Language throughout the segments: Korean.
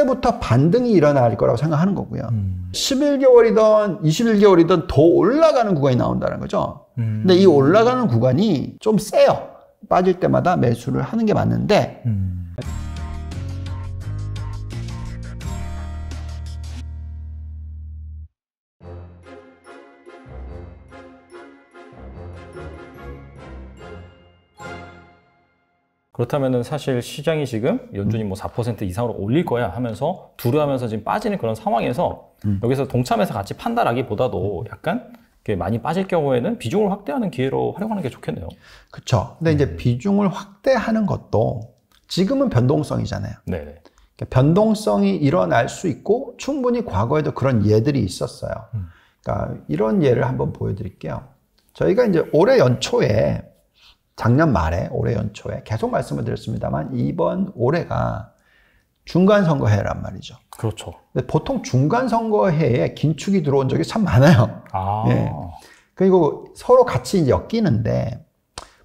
그때부터 반등이 일어날 거라고 생각하는 거고요. 11개월이든 21개월이든 더 올라가는 구간이 나온다는 거죠. 근데 이 올라가는 구간이 좀 세요. 빠질 때마다 매수를 하는 게 맞는데 그렇다면은 사실 시장이 지금 연준이 뭐 4% 이상으로 올릴 거야 하면서 두려워하면서 지금 빠지는 그런 상황에서 여기서 동참해서 같이 판다라기보다도 약간 많이 빠질 경우에는 비중을 확대하는 기회로 활용하는 게 좋겠네요. 그렇죠. 근데 이제 비중을 확대하는 것도 지금은 변동성이잖아요. 네네. 변동성이 일어날 수 있고 충분히 과거에도 그런 예들이 있었어요. 그러니까 이런 예를 한번 보여드릴게요. 저희가 이제 올해 연초에 작년 말에 올해 연초에 계속 말씀을 드렸습니다만 이번 올해가 중간선거해란 말이죠. 그렇죠. 근데 보통 중간선거해에 긴축이 들어온 적이 참 많아요. 예. 그리고 서로 같이 이제 엮이는데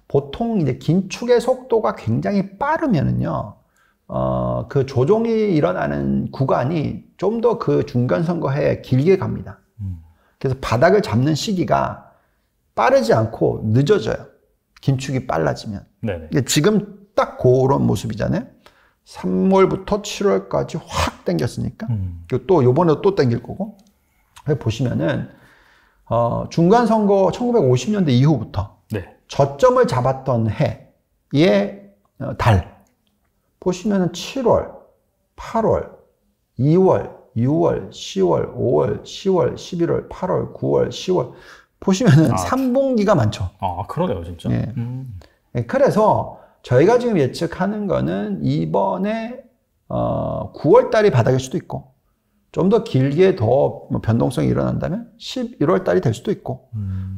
보통 이제 긴축의 속도가 굉장히 빠르면은요, 그 조정이 일어나는 구간이 좀 더 그 중간선거해에 길게 갑니다. 그래서 바닥을 잡는 시기가 빠르지 않고 늦어져요. 긴축이 빨라지면. 네네. 지금 딱 그런 모습이잖아요. 3월부터 7월까지 확 당겼으니까. 그리고 또 요번에 또 당길 거고. 보시면은 중간선거 1950년대 이후부터 네. 저점을 잡았던 해의 달 보시면은 7월, 8월, 2월, 6월, 10월, 5월, 10월, 11월, 8월, 9월, 10월 보시면은 3분기가 많죠. 그러네요, 진짜. 예. 그래서 저희가 지금 예측하는 거는 이번에 9월 달이 바닥일 수도 있고 좀 더 길게 더 변동성이 일어난다면 11월 달이 될 수도 있고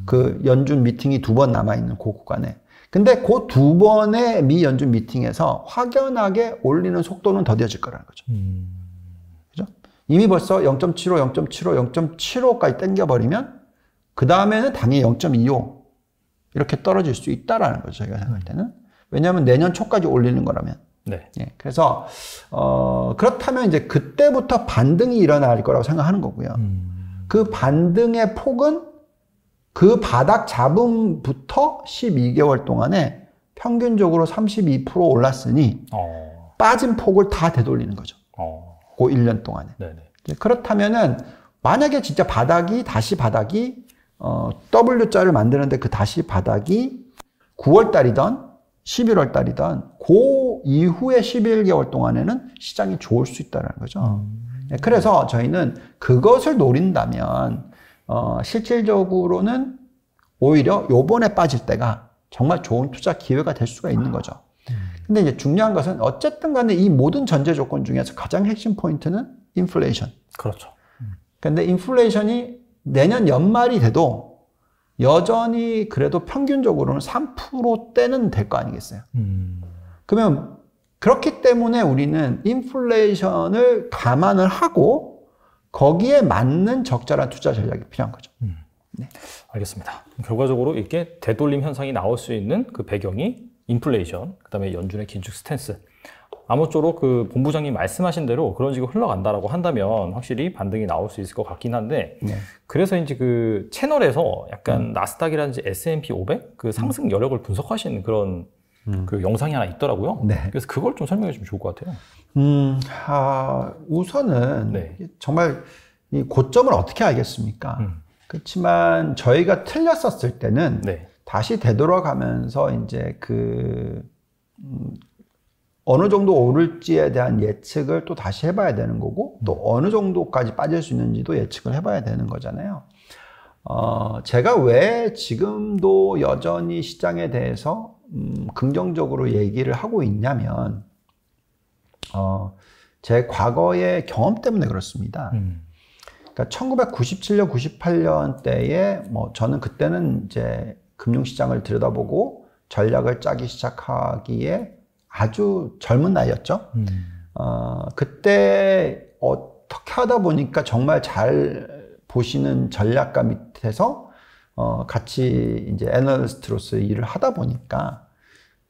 그 연준 미팅이 2번 남아있는 그 구간에 근데 그 2번의 미 연준 미팅에서 확연하게 올리는 속도는 더뎌질 거라는 거죠. 그죠? 이미 벌써 0.75, 0.75, 0.75까지 당겨버리면 그 다음에는 당연히 0.25 이렇게 떨어질 수 있다라는 거죠. 제가 생각할 때는. 왜냐하면 내년 초까지 올리는 거라면. 네. 예, 그래서 그렇다면 이제 그때부터 반등이 일어날 거라고 생각하는 거고요. 그 반등의 폭은 그 바닥 잡음부터 12개월 동안에 평균적으로 32% 올랐으니 빠진 폭을 다 되돌리는 거죠. 그 1년 동안에. 네네. 그렇다면은 만약에 진짜 다시 바닥이 W자를 만드는데 그 다시 바닥이 9월 달이던 11월 달이던 그 이후에 11개월 동안에는 시장이 좋을 수 있다는 거죠. 그래서 저희는 그것을 노린다면 실질적으로는 오히려 요번에 빠질 때가 정말 좋은 투자 기회가 될 수가 있는 거죠. 근데 이제 중요한 것은 어쨌든 간에 이 모든 전제 조건 중에서 가장 핵심 포인트는 인플레이션. 그렇죠. 근데 인플레이션이 내년 연말이 돼도 여전히 그래도 평균적으로는 3%대는 될 거 아니겠어요? 그러면 그렇기 때문에 우리는 인플레이션을 감안을 하고 거기에 맞는 적절한 투자 전략이 필요한 거죠. 네. 알겠습니다. 결과적으로 이렇게 되돌림 현상이 나올 수 있는 그 배경이 인플레이션, 그 다음에 연준의 긴축 스탠스. 아무쪼록 그 본부장님 말씀하신 대로 그런 식으로 흘러간다라고 한다면 확실히 반등이 나올 수 있을 것 같긴 한데 네. 그래서 이제 그 채널에서 약간 나스닥이라든지 S&P 500 그 상승 여력을 분석하시는 그런 그 영상이 하나 있더라고요. 네. 그래서 그걸 좀 설명해 주면 좋을 것 같아요. 우선은 네. 정말 이 고점을 어떻게 알겠습니까? 그렇지만 저희가 틀렸었을 때는 네. 다시 되돌아가면서 이제 어느 정도 오를지에 대한 예측을 또 다시 해봐야 되는 거고 또 어느 정도까지 빠질 수 있는지도 예측을 해봐야 되는 거잖아요. 제가 왜 지금도 여전히 시장에 대해서 긍정적으로 얘기를 하고 있냐면 제 과거의 경험 때문에 그렇습니다. 그러니까 1997년, 98년 때에 저는 그때는 이제 금융시장을 들여다보고 전략을 짜기 시작하기에 아주 젊은 나이였죠. 그때 어떻게 하다 보니까 정말 잘 보시는 전략가 밑에서 같이 이제 애널리스트로서 일을 하다 보니까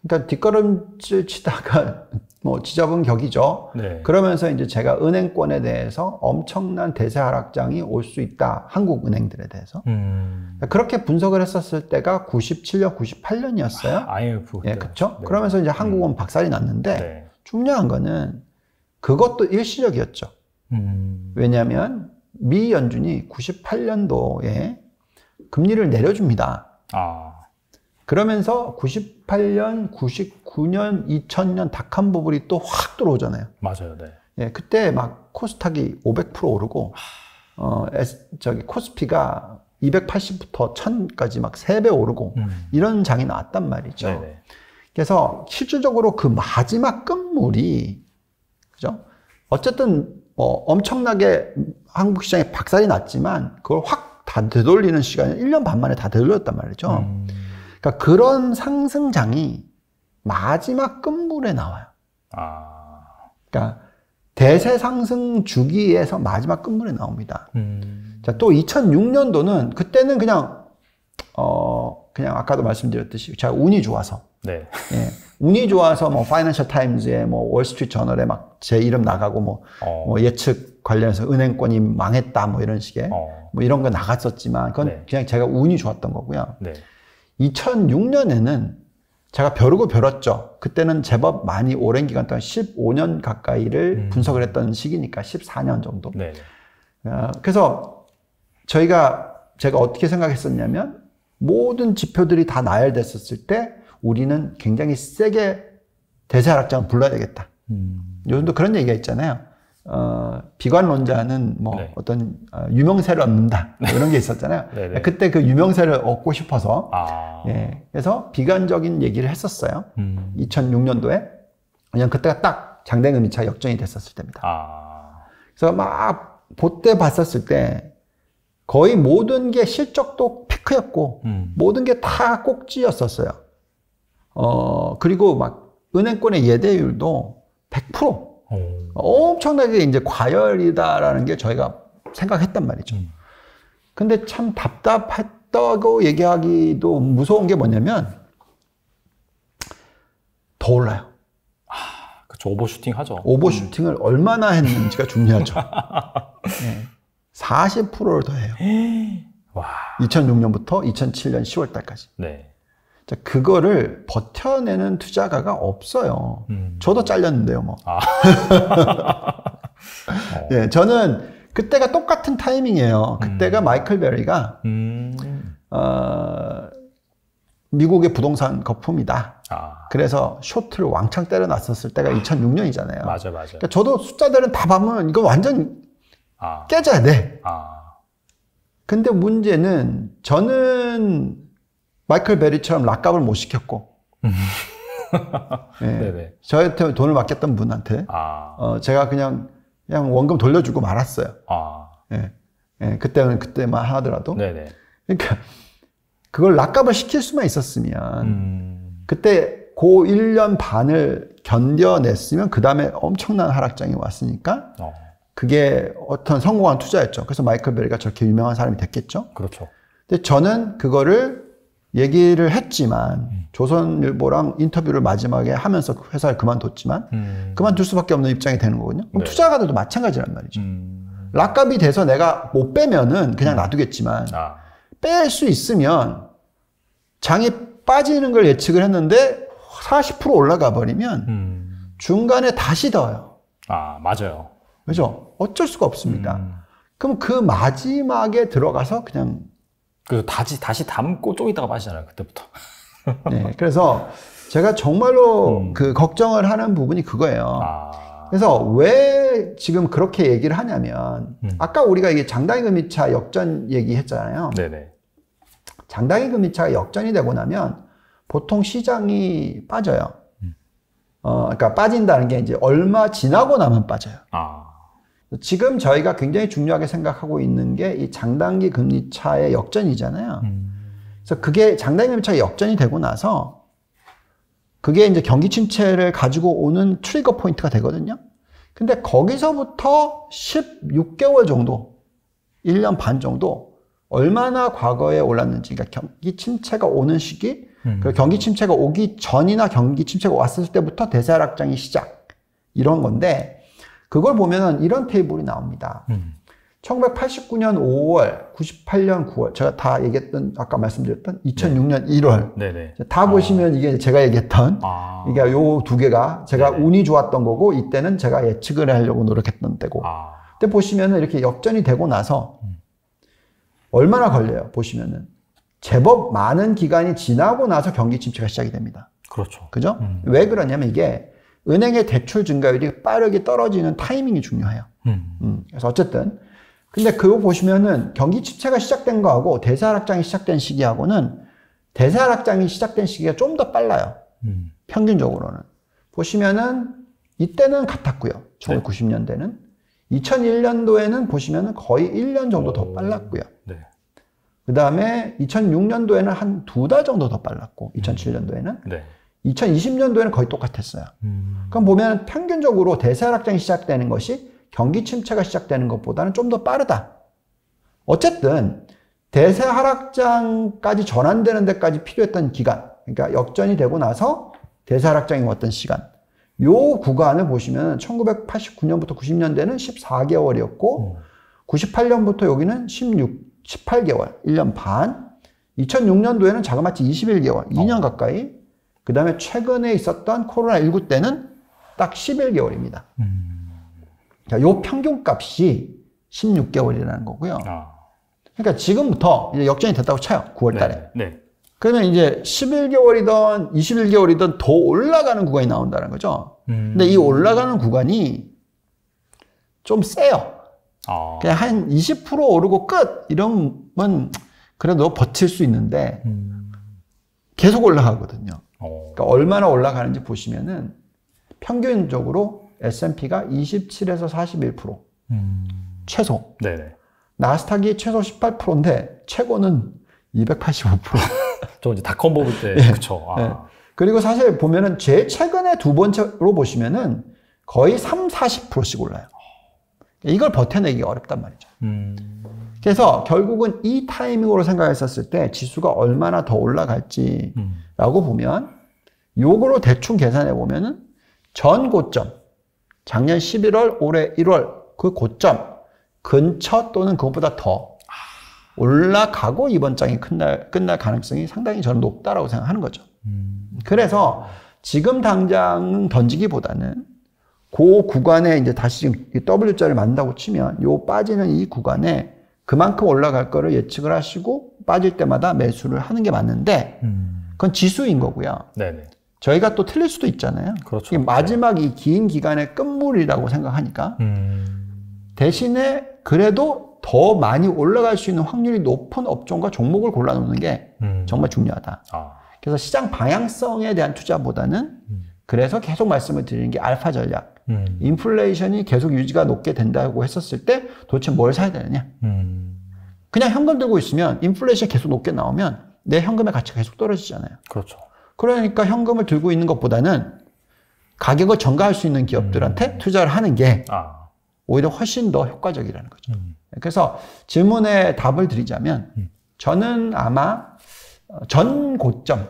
그러니까 뒷걸음질 치다가 뭐 지저분 격이죠. 네. 그러면서 이제 제가 은행권에 대해서 엄청난 대세 하락장이 올 수 있다. 한국 은행들에 대해서. 그렇게 분석을 했었을 때가 97년, 98년이었어요. IMF. 예, 그렇죠. 네. 그러면서 이제 한국은 박살이 났는데 네. 중요한 거는 그것도 일시적이었죠. 왜냐하면 미 연준이 98년도에 금리를 내려줍니다. 그러면서 98년, 99년, 2000년 닷컴 버블이 또 확 들어오잖아요. 맞아요. 네. 예, 그때 막 코스닥이 500% 오르고, 코스피가 280부터 1000까지 막 3배 오르고, 이런 장이 나왔단 말이죠. 네네. 그래서 실질적으로 그 마지막 끝물이, 그죠? 어쨌든, 엄청나게 한국 시장에 박살이 났지만, 그걸 확 다 되돌리는 시간이 1년 반 만에 다 되돌렸단 말이죠. 그러니까 그런 상승장이 마지막 끝물에 나와요. 그러니까 대세 상승 주기에서 마지막 끝물에 나옵니다. 자, 또 2006년도는 그때는 그냥 아까도 말씀드렸듯이 제가 운이 좋아서. 네. 예, 운이 좋아서 뭐 파이낸셜 타임즈에 뭐 월스트리트 저널에 막 제 이름 나가고 뭐 예측 관련해서 은행권이 망했다 뭐 이런 식의 뭐 이런 거 나갔었지만 그건 네. 그냥 제가 운이 좋았던 거고요. 네. 2006년에는 제가 벼르고 벼렀죠. 그때는 제법 많이 오랜 기간 동안 15년 가까이를 분석을 했던 시기니까 14년 정도. 네. 그래서 제가 어떻게 생각했었냐면 모든 지표들이 다 나열됐었을 때 우리는 굉장히 세게 대세 하락장을 불러야 되겠다. 요즘도 그런 얘기가 있잖아요. 비관론자는 뭐 네. 어떤 유명세를 얻는다 뭐 이런 게 있었잖아요. 그때 그 유명세를 얻고 싶어서 예, 그래서 비관적인 얘기를 했었어요. 2006년도에 왜냐면 그때가 딱 장대금리차 역전이 됐었을 때입니다. 그래서 막 그때 봤었을 때 거의 모든 게 실적도 피크였고 모든 게 다 꼭지였었어요. 그리고 막 은행권의 예대율도 100%. 엄청나게 이제 과열이다라는 게 저희가 생각했단 말이죠. 근데 참 답답했다고 얘기하기도 무서운 게 뭐냐면 더 올라요. 그렇죠. 오버슈팅 하죠. 오버슈팅을 얼마나 했는지가 중요하죠. 네. 40%를 더 해요. 와. 2006년부터 2007년 10월 달까지. 네. 자, 그거를 버텨내는 투자가가 없어요. 저도 잘렸는데요, 뭐. 예, 저는 그때가 똑같은 타이밍이에요. 그때가 마이클 베리가 미국의 부동산 거품이다. 그래서 쇼트를 왕창 때려놨었을 때가 2006년이잖아요. 맞아. 그러니까 저도 숫자들은 다 보면 이거 완전 깨져야 돼. 근데 문제는 저는 마이클 베리처럼 락값을 못 시켰고, 네. 저한테 돈을 맡겼던 분한테, 제가 그냥 원금 돌려주고 말았어요. 그때만 하더라도. 네네. 그러니까, 그걸 락값을 시킬 수만 있었으면, 그때 고 1년 반을 견뎌냈으면, 그 다음에 엄청난 하락장이 왔으니까, 그게 어떤 성공한 투자였죠. 그래서 마이클 베리가 저렇게 유명한 사람이 됐겠죠. 그렇죠. 근데 저는 그거를 얘기를 했지만 조선일보랑 인터뷰를 마지막에 하면서 회사를 그만뒀지만 그만둘 수밖에 없는 입장이 되는 거거든요. 그럼 네. 투자가들도 마찬가지란 말이죠. 락값이 돼서 내가 못 빼면은 그냥 놔두겠지만 뺄 수 있으면 장이 빠지는 걸 예측을 했는데 40% 올라가 버리면 중간에 다시 더요. 맞아요. 그죠? 어쩔 수가 없습니다. 그럼 그 마지막에 들어가서 그냥 그래서 다시 담고 좀 있다가 빠지잖아요, 그때부터. 네, 그래서 제가 정말로 그 걱정을 하는 부분이 그거예요. 그래서 왜 지금 그렇게 얘기를 하냐면, 아까 우리가 이게 장단기 금리차 역전 얘기했잖아요. 네네. 장단기 금리차가 역전이 되고 나면 보통 시장이 빠져요. 그러니까 빠진다는 게 이제 얼마 지나고 나면 빠져요. 지금 저희가 굉장히 중요하게 생각하고 있는 게 이 장단기 금리 차의 역전이잖아요. 그래서 그게 장단기 금리 차의 역전이 되고 나서 그게 이제 경기 침체를 가지고 오는 트리거 포인트가 되거든요. 근데 거기서부터 16개월 정도, 1년 반 정도 얼마나 과거에 올랐는지, 그러니까 경기 침체가 오는 시기 그 경기 침체가 오기 전이나 경기 침체가 왔을 때부터 대세 하락장이 시작. 이런 건데, 그걸 보면은 이런 테이블이 나옵니다. 1989년 5월, 98년 9월, 제가 다 얘기했던, 아까 말씀드렸던 2006년 1월. 네네. 다 보시면 이게 제가 얘기했던, 이게 요 두 개가 제가 네네. 운이 좋았던 거고, 이때는 제가 예측을 하려고 노력했던 때고. 그때 보시면은 이렇게 역전이 되고 나서, 얼마나 걸려요? 보시면은. 제법 많은 기간이 지나고 나서 경기 침체가 시작이 됩니다. 그렇죠. 그죠? 왜 그러냐면 이게 은행의 대출 증가율이 빠르게 떨어지는 타이밍이 중요해요. 그래서 어쨌든. 근데 그거 보시면은 경기 침체가 시작된 거하고 대세 하락장이 시작된 시기하고는 대세 하락장이 시작된 시기가 좀 더 빨라요. 평균적으로는. 보시면은 이때는 같았고요. 1990년대는. 2001년도에는 보시면은 거의 1년 정도 더 빨랐고요. 네. 그 다음에 2006년도에는 한 2달 정도 더 빨랐고, 2007년도에는. 네. 2020년도에는 거의 똑같았어요. 그럼 보면 평균적으로 대세 하락장이 시작되는 것이 경기 침체가 시작되는 것보다는 좀 더 빠르다. 어쨌든 대세 하락장까지 전환되는 데까지 필요했던 기간, 그러니까 역전이 되고 나서 대세 하락장이 왔던 시간, 요 구간을 보시면 1989년부터 90년대는 14개월이었고 98년부터 여기는 18개월, 1년 반, 2006년도에는 자그마치 21개월, 2년 가까이, 그 다음에 최근에 있었던 코로나19 때는 딱 11개월입니다. 자, 요 평균값이 16개월이라는 거고요. 그러니까 지금부터 이제 역전이 됐다고 쳐요. 9월 달에. 네. 그러면 이제 11개월이든 21개월이든 더 올라가는 구간이 나온다는 거죠. 근데 이 올라가는 구간이 좀 세요. 그냥 한 20% 오르고 끝! 이러면 그래도 버틸 수 있는데 계속 올라가거든요. 그러니까 얼마나 올라가는지 보시면은 평균적으로 S&P가 27에서 41% 최소. 네네. 나스닥이 최소 18%인데 최고는 285%. 저 이제 닷컴 뽑을 때 네. 그쵸. 네. 그리고 사실 보면은 제일 최근에 두 번째로 보시면은 거의 40%씩 올라요. 이걸 버텨내기 어렵단 말이죠. 그래서 결국은 이 타이밍으로 생각했었을 때 지수가 얼마나 더 올라갈지라고 보면 요거로 대충 계산해 보면은 전 고점, 작년 11월, 올해 1월 그 고점 근처 또는 그것보다 더 올라가고 이번 장이 끝날 가능성이 상당히 저는 높다라고 생각하는 거죠. 그래서 지금 당장 던지기보다는 그 구간에 이제 다시 지금 W자를 만든다고 치면 요 빠지는 이 구간에 그만큼 올라갈 거를 예측을 하시고 빠질 때마다 매수를 하는 게 맞는데 그건 지수인 거고요. 네네. 저희가 또 틀릴 수도 있잖아요. 그렇죠. 마지막 이 긴 기간의 끝물이라고 생각하니까 대신에 그래도 더 많이 올라갈 수 있는 확률이 높은 업종과 종목을 골라놓는 게 정말 중요하다. 그래서 시장 방향성에 대한 투자보다는 그래서 계속 말씀을 드리는 게 알파 전략. 인플레이션이 계속 유지가 높게 된다고 했었을 때 도대체 뭘 사야 되느냐. 그냥 현금 들고 있으면 인플레이션이 계속 높게 나오면 내 현금의 가치가 계속 떨어지잖아요. 그렇죠. 그러니까 현금을 들고 있는 것보다는 가격을 전가할 수 있는 기업들한테 투자를 하는 게 오히려 훨씬 더 효과적이라는 거죠. 그래서 질문에 답을 드리자면 저는 아마 전 고점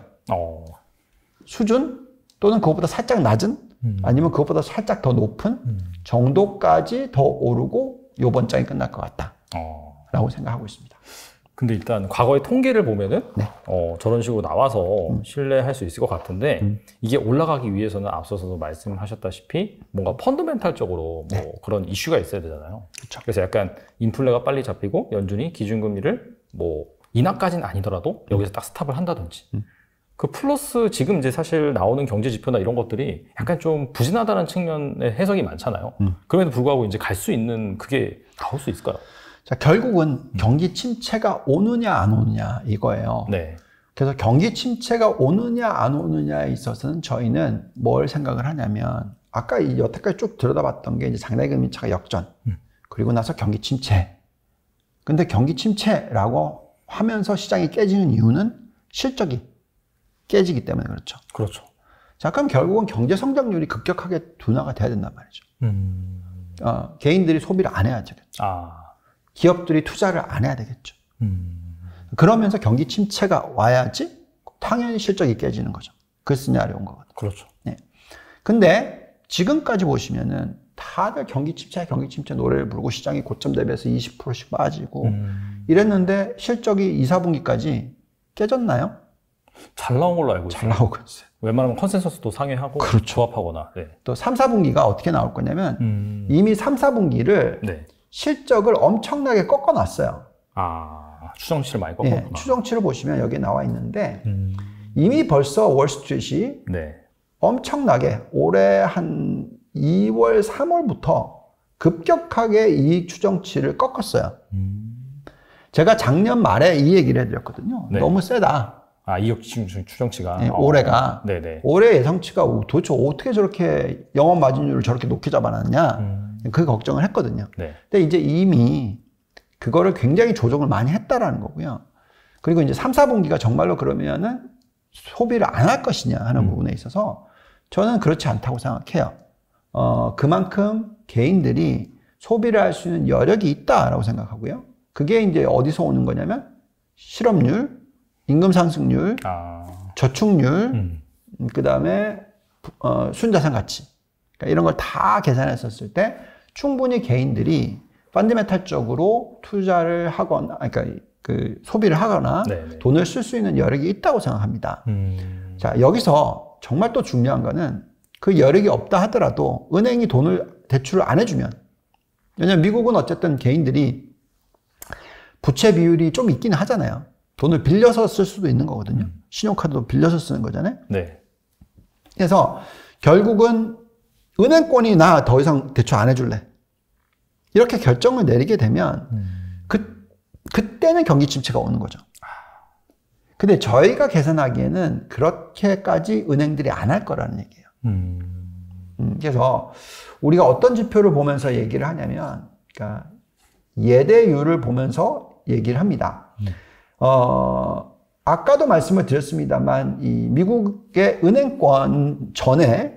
수준 또는 그것보다 살짝 낮은 아니면 그것보다 살짝 더 높은 정도까지 더 오르고 요번 장이 끝날 것 같다 라고 생각하고 있습니다. 근데 일단 과거의 통계를 보면은 네. 저런 식으로 나와서 신뢰할 수 있을 것 같은데 이게 올라가기 위해서는 앞서서도 말씀하셨다시피 뭔가 펀더멘탈적으로 네. 뭐 그런 이슈가 있어야 되잖아요. 그쵸. 그래서 약간 인플레가 빨리 잡히고 연준이 기준금리를 뭐 인하까지는 아니더라도 여기서 딱 스탑을 한다든지 그 플러스 지금 이제 사실 나오는 경제 지표나 이런 것들이 약간 좀 부진하다는 측면의 해석이 많잖아요. 그럼에도 불구하고 이제 갈 수 있는 그게 나올 수 있을까요? 자, 결국은 경기 침체가 오느냐 안 오느냐 이거예요. 네. 그래서 경기 침체가 오느냐 안 오느냐에 있어서는 저희는 뭘 생각을 하냐면 아까 여태까지 쭉 들여다봤던 게 이제 장기금리차가 역전 그리고 나서 경기 침체. 근데 경기 침체라고 하면서 시장이 깨지는 이유는 실적이 깨지기 때문에 그렇죠. 그렇죠. 자, 그럼 결국은 경제 성장률이 급격하게 둔화가 돼야 된단 말이죠. 개인들이 소비를 안 해야 되겠죠. 기업들이 투자를 안 해야 되겠죠. 그러면서 경기 침체가 와야지 당연히 실적이 깨지는 거죠. 그 시나리오인 거거든요. 그렇죠. 네. 근데 지금까지 보시면은 다들 경기 침체 노래를 부르고 시장이 고점 대비해서 20%씩 빠지고 이랬는데 실적이 2, 4분기까지 깨졌나요? 잘 나온 걸로 알고 있어요. 잘 나오고 있어요. 웬만하면 컨센서스도 상회하고 그렇죠. 조합하거나. 네. 또 3, 4분기가 어떻게 나올 거냐면 이미 3, 4분기를 네. 실적을 엄청나게 꺾어놨어요. 아, 추정치를 많이 꺾었구나. 네, 추정치를 보시면 여기에 나와 있는데 이미 벌써 월스트리트이 네. 엄청나게 올해 한 2월, 3월부터 급격하게 이익 추정치를 꺾었어요. 제가 작년 말에 이 얘기를 해드렸거든요. 네. 너무 세다. 아, 이익 추정치가. 네, 올해가. 네네. 올해 예상치가 도대체 어떻게 저렇게 영업 마진율을 저렇게 높게 잡아놨냐. 그 걱정을 했거든요. 네. 근데 이제 이미 그거를 굉장히 조정을 많이 했다라는 거고요. 그리고 이제 3, 4분기가 정말로 그러면은 소비를 안 할 것이냐 하는 부분에 있어서 저는 그렇지 않다고 생각해요. 그만큼 개인들이 소비를 할 수 있는 여력이 있다라고 생각하고요. 그게 이제 어디서 오는 거냐면 실업률, 임금 상승률, 저축률, 그 다음에 순자산 가치. 그러니까 이런 걸 다 계산했었을 때 충분히 개인들이 펀더멘탈적으로 투자를 하거나, 그러니까 그 소비를 하거나 네네. 돈을 쓸 수 있는 여력이 있다고 생각합니다. 자, 여기서 정말 또 중요한 거는 그 여력이 없다 하더라도 은행이 대출을 안 해주면, 왜냐면 미국은 어쨌든 개인들이 부채 비율이 좀 있긴 하잖아요. 돈을 빌려서 쓸 수도 있는 거거든요. 신용카드도 빌려서 쓰는 거잖아요. 네. 그래서 결국은 은행권이 나 더 이상 대출 안 해줄래. 이렇게 결정을 내리게 되면 그때는 경기 침체가 오는 거죠. 근데 저희가 계산하기에는 그렇게까지 은행들이 안 할 거라는 얘기예요. 그래서 우리가 어떤 지표를 보면서 얘기를 하냐면, 그러니까 예대율을 보면서 얘기를 합니다. 아까도 말씀을 드렸습니다만, 이 미국의 은행권 전에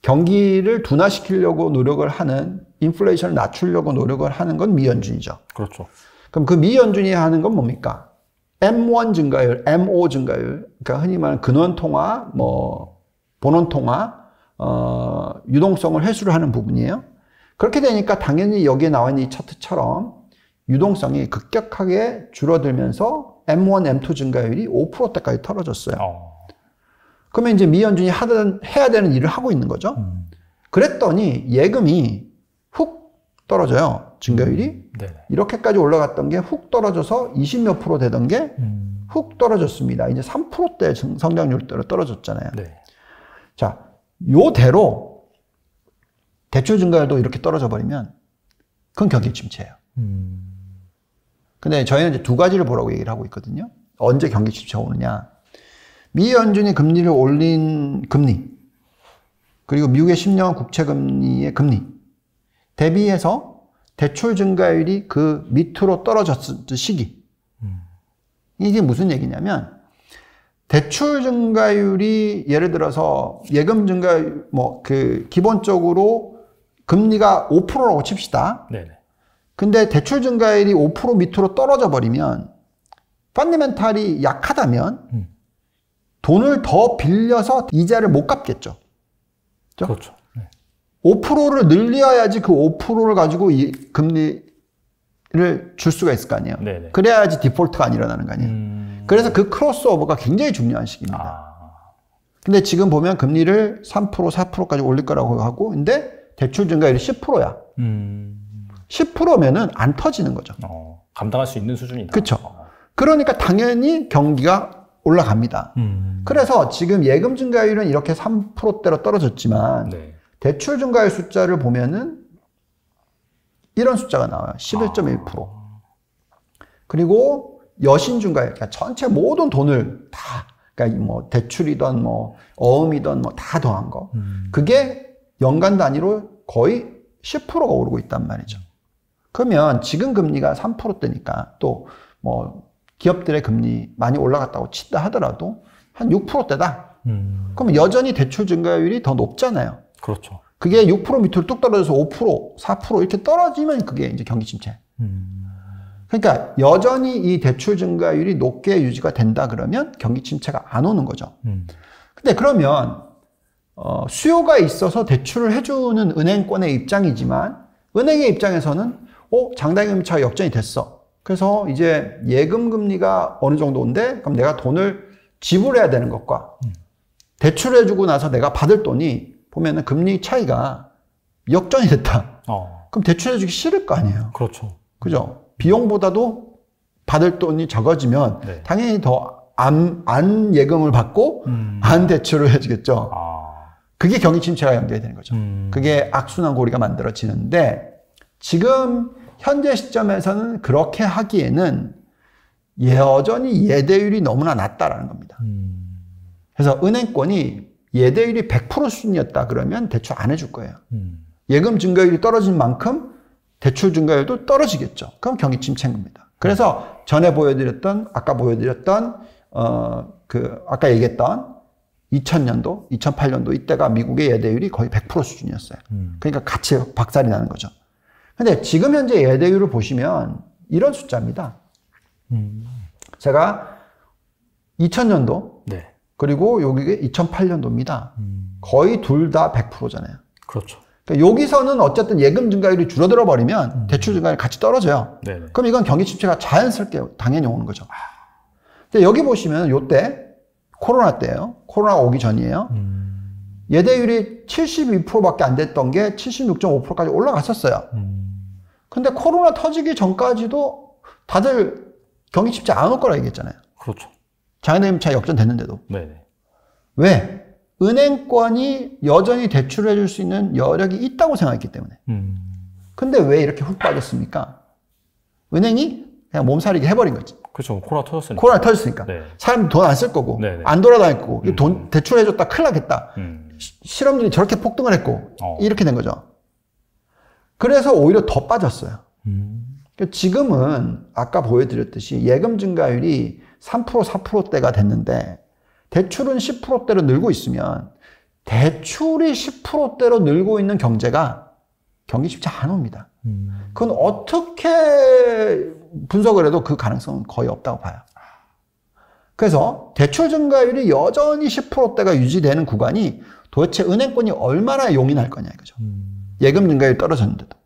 경기를 둔화시키려고 노력을 하는, 인플레이션을 낮추려고 노력을 하는 건 미연준이죠. 그렇죠. 그럼 그 미연준이 하는 건 뭡니까? M1 증가율, M5 증가율, 그러니까 흔히 말하는 근원통화, 본원통화, 유동성을 회수를 하는 부분이에요. 그렇게 되니까 당연히 여기에 나와 있는 이 차트처럼 유동성이 급격하게 줄어들면서 M1, M2 증가율이 5%대까지 떨어졌어요. 그러면 이제 미연준이 해야 되는 일을 하고 있는 거죠. 그랬더니 예금이 훅 떨어져요. 증가율이. 이렇게까지 올라갔던 게 훅 떨어져서 20몇 프로 되던 게 훅 떨어졌습니다. 이제 3%대 성장률대로 떨어졌잖아요. 네. 자, 요대로 대출 증가율도 이렇게 떨어져 버리면 그건 경기 침체예요. 근데 저희는 이제 두 가지를 보라고 얘기를 하고 있거든요. 언제 경기 침체가 오느냐. 미 연준이 금리를 올린 금리, 그리고 미국의 10년 국채 금리의 금리 대비해서 대출 증가율이 그 밑으로 떨어졌을 시기. 이게 무슨 얘기냐면, 대출 증가율이 예를 들어서 예금 증가율, 기본적으로 금리가 5%라고 칩시다. 네네. 근데 대출 증가율이 5% 밑으로 떨어져 버리면, 펀더멘탈이 약하다면, 돈을 더 빌려서 이자를 못 갚겠죠. 그렇죠. 5%를 늘려야지 그 5%를 가지고 이 금리를 줄 수가 있을 거 아니에요. 네네. 그래야지 디폴트가 안 일어나는 거 아니에요. 그래서 그 크로스오버가 굉장히 중요한 시기입니다. 근데 지금 보면 금리를 3%, 4%까지 올릴 거라고 하고, 근데 대출 증가율이 10%야. 10%면은 안 터지는 거죠. 감당할 수 있는 수준이다. 그렇죠. 그러니까 당연히 경기가 올라갑니다. 그래서 지금 예금 증가율은 이렇게 3%대로 떨어졌지만, 네. 대출 증가율 숫자를 보면은 이런 숫자가 나와요. 11.1%. 그리고 여신 증가율, 그러니까 전체 모든 돈을 다, 그러니까 대출이든 어음이든 다 더한 거. 그게 연간 단위로 거의 10%가 오르고 있단 말이죠. 그러면 지금 금리가 3%대니까 또 기업들의 금리 많이 올라갔다고 친다 하더라도 한 6%대다. 그러면 여전히 대출 증가율이 더 높잖아요. 그렇죠. 그게 6% 밑으로 뚝 떨어져서 5%, 4% 이렇게 떨어지면 그게 이제 경기 침체. 그러니까 여전히 이 대출 증가율이 높게 유지가 된다 그러면 경기 침체가 안 오는 거죠. 근데 그러면 수요가 있어서 대출을 해주는 은행권의 입장이지만 은행의 입장에서는 장단기금리차가 역전이 됐어. 그래서 이제 예금 금리가 어느 정도인데 그럼 내가 돈을 지불해야 되는 것과 대출해주고 나서 내가 받을 돈이 보면은 금리 차이가 역전이 됐다. 그럼 대출해주기 싫을 거 아니에요. 그렇죠. 그죠? 비용보다도 받을 돈이 적어지면 네. 당연히 더 안 예금을 받고 안 대출을 해주겠죠. 그게 경기 침체가 연결이 되는 거죠. 그게 악순환 고리가 만들어지는데 지금 현재 시점에서는 그렇게 하기에는 여전히 예대율이 너무나 낮다라는 겁니다. 그래서 은행권이 예대율이 100% 수준이었다 그러면 대출 안 해줄 거예요. 예금 증가율이 떨어진 만큼 대출 증가율도 떨어지겠죠. 그럼 경기 침체인 겁니다. 그래서 전에 아까 보여드렸던 아까 얘기했던 2000년도, 2008년도 이때가 미국의 예대율이 거의 100% 수준이었어요. 그러니까 같이 박살이 나는 거죠. 근데 지금 현재 예대율을 보시면 이런 숫자입니다. 제가 2000년도 네. 그리고 여기가 2008년도입니다. 거의 둘 다 100%잖아요. 그렇죠. 그러니까 여기서는 어쨌든 예금 증가율이 줄어들어 버리면 대출 증가율이 같이 떨어져요. 네네. 그럼 이건 경기 침체가 자연스럽게 당연히 오는 거죠. 근데 여기 보시면 요때 코로나 때예요. 코로나가 오기 전이에요. 예대율이 72%밖에 안 됐던 게 76.5%까지 올라갔었어요. 근데 코로나 터지기 전까지도 다들 경기 침체 안 올 거라 얘기했잖아요. 그렇죠. 장기금리차 역전됐는데도. 네네. 왜? 은행권이 여전히 대출을 해줄 수 있는 여력이 있다고 생각했기 때문에. 근데 왜 이렇게 훅 빠졌습니까? 은행이 그냥 몸살이게 해버린 거지. 그렇죠. 코로나 터졌으니까. 코로나 터졌으니까. 네. 사람 돈 안 쓸 거고, 네네. 안 돌아다닐 거고, 돈 대출해줬다 큰일 나겠다. 실업률이 저렇게 폭등을 했고, 이렇게 된 거죠. 그래서 오히려 더 빠졌어요. 지금은 아까 보여드렸듯이 예금 증가율이 3%, 4%대가 됐는데, 대출은 10%대로 늘고 있으면, 대출이 10%대로 늘고 있는 경제가 경기 침체 안 옵니다. 그건 어떻게 분석을 해도 그 가능성은 거의 없다고 봐요. 그래서 대출 증가율이 여전히 10%대가 유지되는 구간이 도대체 은행권이 얼마나 용인할 거냐 이거죠. 예금 증가율이 떨어졌는데도.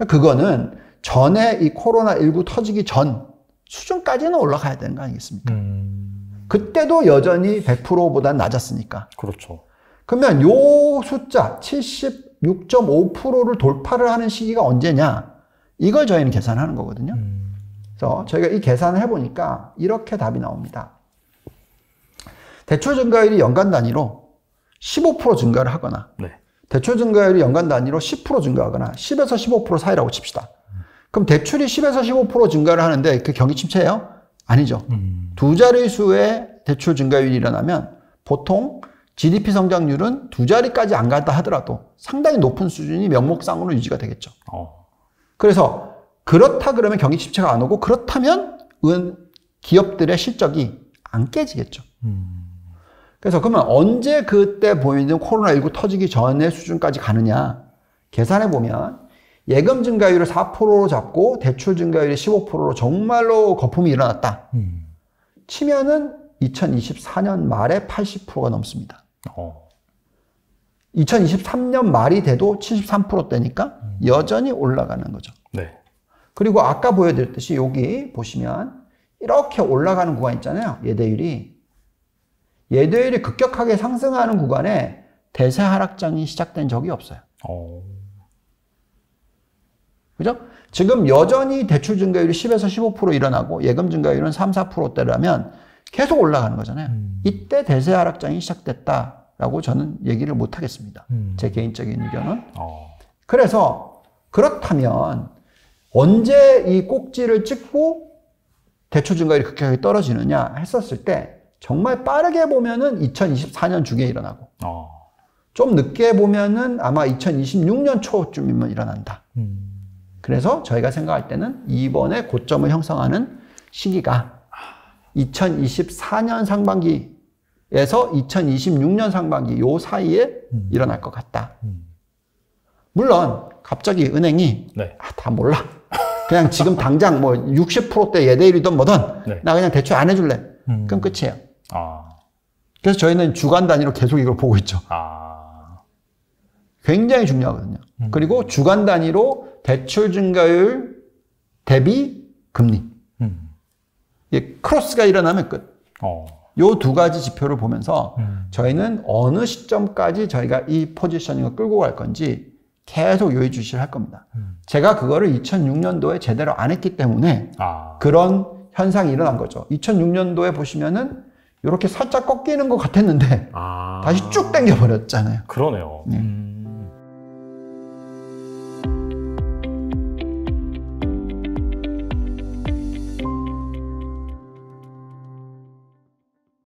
그거는 전에 이 코로나19 터지기 전 수준까지는 올라가야 되는 거 아니겠습니까? 그때도 여전히 100%보다 낮았으니까. 그렇죠. 그러면 요 숫자 76.5%를 돌파를 하는 시기가 언제냐? 이걸 저희는 계산하는 거거든요. 그래서 저희가 이 계산을 해보니까 이렇게 답이 나옵니다. 대출 증가율이 연간 단위로 15% 증가를 하거나 네. 대출 증가율이 연간 단위로 10% 증가하거나 10에서 15% 사이라고 칩시다. 그럼 대출이 10에서 15% 증가를 하는데 그 경기 침체예요? 아니죠. 두 자릿수의 대출 증가율이 일어나면 보통 GDP 성장률은 두 자리까지 안 간다 하더라도 상당히 높은 수준이 명목상으로 유지가 되겠죠. 그래서 그렇다 그러면 경기 침체가 안 오고 그렇다면 기업들의 실적이 안 깨지겠죠. 그래서 그러면 언제 그때 보이는 코로나19 터지기 전의 수준까지 가느냐 계산해 보면 예금 증가율을 4%로 잡고 대출 증가율이 15%로 정말로 거품이 일어났다. 치면은 2024년 말에 80%가 넘습니다. 2023년 말이 돼도 73%대니까 여전히 올라가는 거죠. 네. 그리고 아까 보여드렸듯이 여기 보시면 이렇게 올라가는 구간 있잖아요. 예대율이 급격하게 상승하는 구간에 대세 하락장이 시작된 적이 없어요. 그죠? 지금 여전히 대출 증가율이 10에서 15% 일어나고 예금 증가율은 3, 4%대라면 계속 올라가는 거잖아요. 이때 대세 하락장이 시작됐다라고 저는 얘기를 못 하겠습니다. 제 개인적인 의견은. 그래서 그렇다면 언제 이 꼭지를 찍고 대출 증가율이 급격하게 떨어지느냐 했었을 때 정말 빠르게 보면은 2024년 중에 일어나고 좀 늦게 보면은 아마 2026년 초쯤이면 일어난다. 그래서 저희가 생각할 때는 이번에 고점을 형성하는 시기가 2024년 상반기에서 2026년 상반기 요 사이에 일어날 것 같다. 물론 갑자기 은행이 네. 다 몰라. 그냥 지금 당장 뭐 60%대 예대율이든 뭐든 네. 나 그냥 대출 안 해줄래. 그럼 끝이에요. 그래서 저희는 주간 단위로 계속 이걸 보고 있죠. 굉장히 중요하거든요. 그리고 주간 단위로 대출 증가율 대비 금리. 이 크로스가 일어나면 끝. 요 두 가지 지표를 보면서 저희는 어느 시점까지 저희가 이 포지셔닝을 끌고 갈 건지 계속 요의주시를 할 겁니다. 제가 그거를 2006년도에 제대로 안 했기 때문에 그런 현상이 일어난 거죠. 2006년도에 보시면은 이렇게 살짝 꺾이는 것 같았는데 다시 쭉 당겨버렸잖아요. 그러네요. 네.